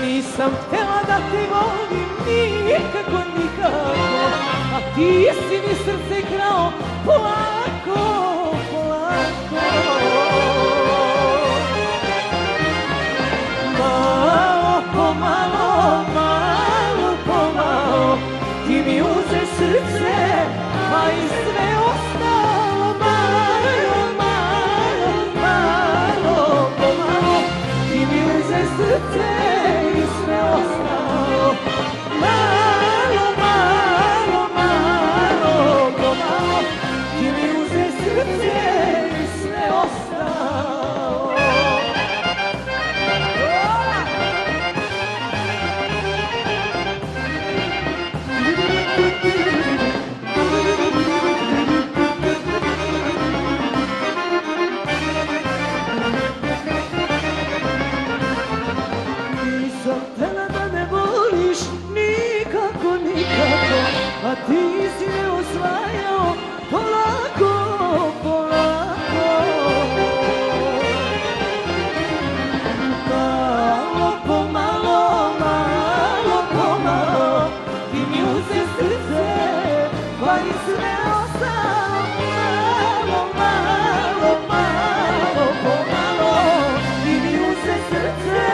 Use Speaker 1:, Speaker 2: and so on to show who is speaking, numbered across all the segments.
Speaker 1: Nisam htjela da te volim nikako, nikako, a ti si mi srce krao polako, polako. Malo po malo, malo po malo, ti mi uze srce, a i sve ostalo. Malo, malo, malo po malo, ti mi uze srce i sve ostalo. Malo, malo, malo po malo, ti mi uze srce i sve ostalo. Nisam htjela da me voliš nikako, nikako, a ti si me osvajao polako, polako. Malo po malo, malo po malo, ti mi uze srce, pa i sve ostalo. Malo, malo, malo po malo, ti mi uze srce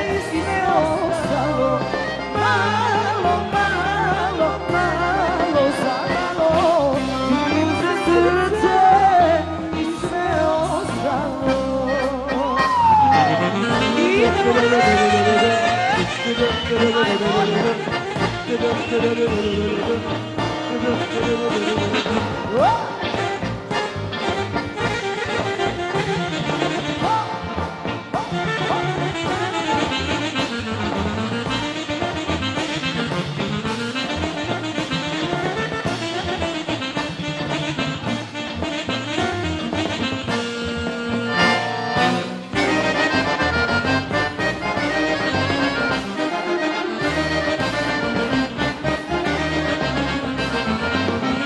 Speaker 1: i sve ostalo. Malo, malo, malo za malo, ti mi uze srce i sve ostalo.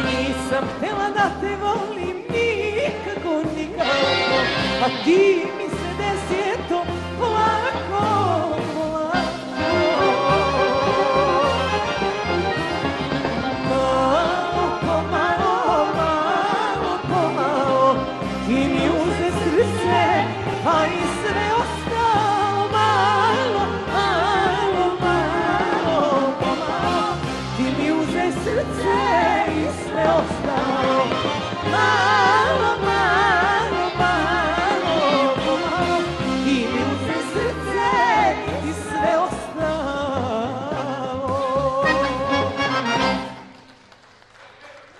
Speaker 1: Nisam htjela da te volim nikako, nikako, a ti mi se desi eto